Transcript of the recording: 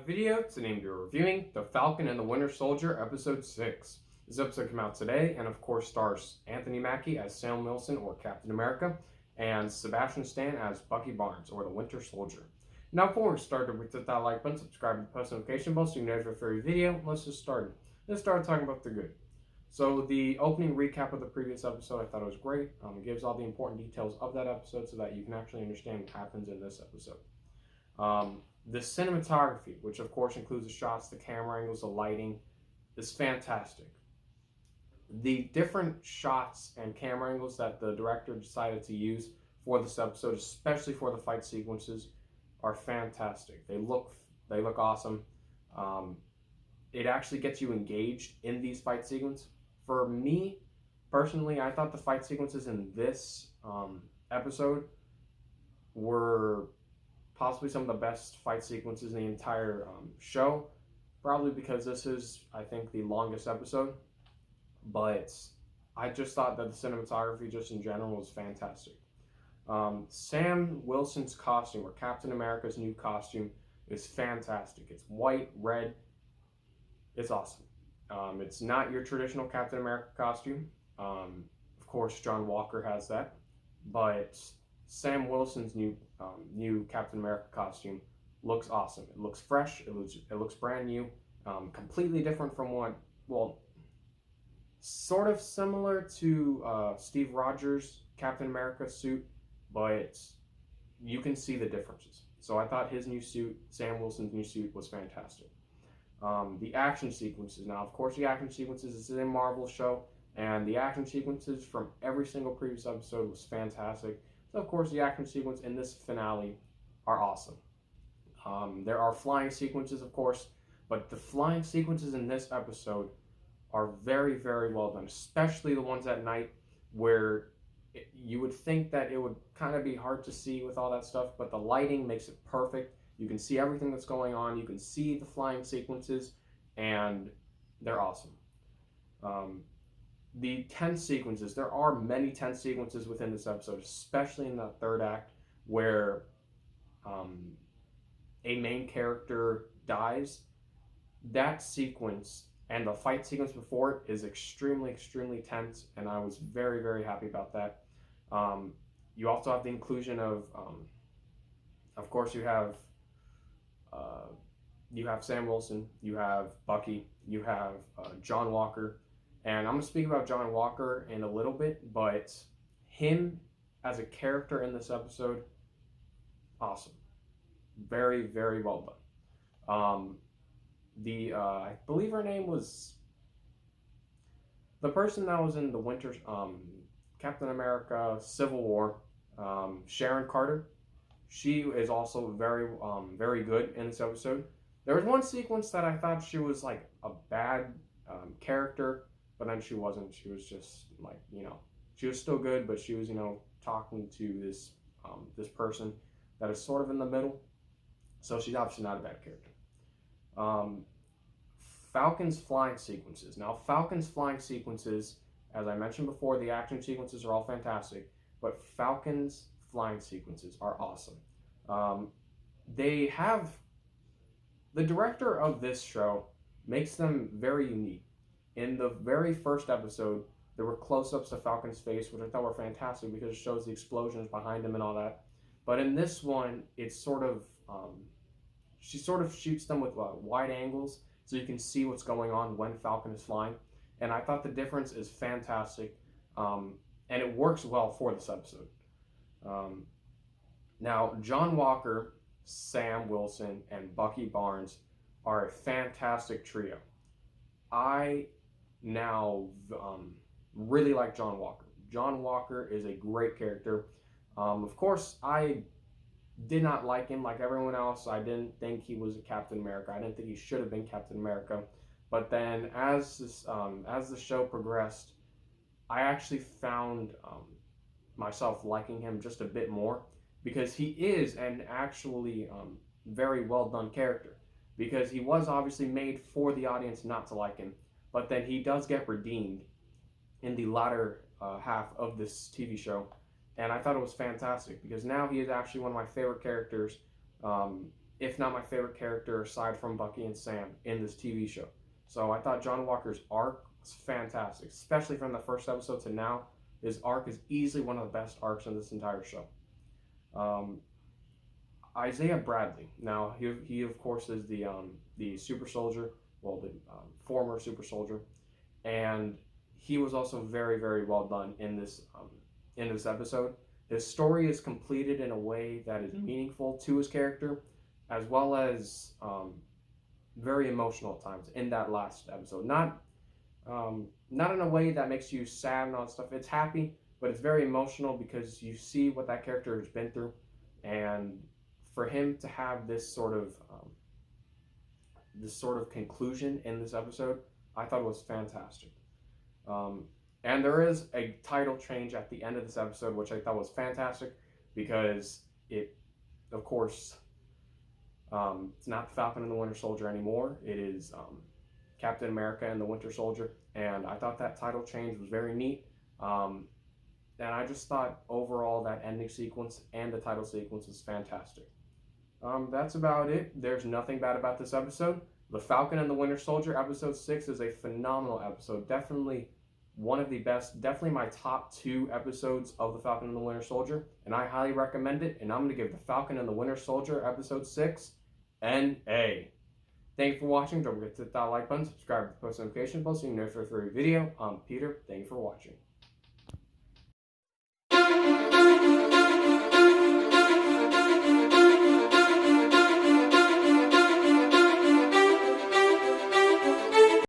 video. Today we're reviewing The Falcon and the Winter Soldier, Episode 6. This episode came out today, and of course stars Anthony Mackie as Sam Wilson, or Captain America, and Sebastian Stan as Bucky Barnes, or the Winter Soldier. Now before we start, we hit that like button, subscribe to the post notification bell so you know for every video. Let's just start. Let's start talking about the good. So the opening recap of the previous episode, I thought it was great. It gives all the important details of that episode so that you can actually understand what happens in this episode. The cinematography, which of course includes the shots, the camera angles, the lighting, is fantastic. The different shots and camera angles that the director decided to use for this episode, especially for the fight sequences, are fantastic. They look awesome. It actually gets you engaged in these fight sequences. For me, personally, I thought the fight sequences in this episode were possibly some of the best fight sequences in the entire show. Probably because this is, I think, the longest episode. But I just thought that the cinematography just in general was fantastic. Sam Wilson's costume, or Captain America's new costume, is fantastic. It's white, red. It's awesome. It's not your traditional Captain America costume. Of course, John Walker has that. But Sam Wilson's new Captain America costume looks awesome. It looks fresh. It looks brand new. Completely different from sort of similar to Steve Rogers' Captain America suit, but you can see the differences. So I thought his new suit, Sam Wilson's new suit, was fantastic. The action sequences. Now, of course, the action sequences is a Marvel show, and the action sequences from every single previous episode was fantastic. So, of course, the action sequence in this finale are awesome. There are flying sequences, of course, but the flying sequences in this episode are very, very well done, especially the ones at night where you would think that it would kind of be hard to see with all that stuff, but the lighting makes it perfect. You can see everything that's going on. You can see the flying sequences, and they're awesome. The tense sequences, there are many tense sequences within this episode, especially in the third act where a main character dies. That sequence and the fight sequence before it is extremely, extremely tense, and I was very, very happy about that. You also have the inclusion of course, you have Sam Wilson, you have Bucky, you have John Walker, and I'm going to speak about John Walker in a little bit, but him as a character in this episode, awesome. Very, very well done. I believe her name was the person that was in the Captain America Civil War, Sharon Carter. She is also very, very good in this episode. There was one sequence that I thought she was like a bad character, but then she wasn't. She was just like, she was still good, but she was, talking to this person that is sort of in the middle. So she's obviously not a bad character. Falcon's flying sequences. Now, Falcon's flying sequences, as I mentioned before, the action sequences are all fantastic, but Falcon's flying sequences are awesome. The director of this show makes them very unique. In the very first episode, there were close-ups of Falcon's face, which I thought were fantastic because it shows the explosions behind him and all that. But in this one, it's sort of, she sort of shoots them with wide angles so you can see what's going on when Falcon is flying. And I thought the difference is fantastic, and it works well for this episode. Now, John Walker, Sam Wilson, and Bucky Barnes are a fantastic trio. I now really like John Walker. John Walker is a great character. Of course, I did not like him like everyone else. I didn't think he was a Captain America. I didn't think he should have been Captain America. But then as the show progressed, I actually found myself liking him just a bit more, because he is an actually very well done character, because he was obviously made for the audience not to like him, but then he does get redeemed in the latter half of this TV show, and I thought it was fantastic because now he is actually one of my favorite characters if not my favorite character aside from Bucky and Sam in this TV show. So I thought John Walker's arc was fantastic, especially from the first episode to now. His arc is easily one of the best arcs in this entire show. Um, Isaiah Bradley. Now he of course is the super soldier, well the former super soldier, and he was also very very well done in this episode. His story is completed in a way that is meaningful to his character, as well as very emotional at times in that last episode. Not in a way that makes you sad and all that stuff. It's happy, but it's very emotional because you see what that character has been through, and for him to have this sort of conclusion in this episode, I thought it was fantastic. And there is a title change at the end of this episode, which I thought was fantastic because it, of course, it's not Falcon and the Winter Soldier anymore. It is Captain America and the Winter Soldier, and I thought that title change was very neat. And I just thought overall that ending sequence and the title sequence is fantastic. That's about it. There's nothing bad about this episode. The Falcon and the Winter Soldier, episode 6, is a phenomenal episode. Definitely one of the best, definitely my top 2 episodes of The Falcon and the Winter Soldier, and I highly recommend it, and I'm going to give The Falcon and the Winter Soldier, episode 6, an A. Thank you for watching. Don't forget to hit that like button, subscribe to the post notification bell so you know for every video. I'm Peter. Thank you for watching.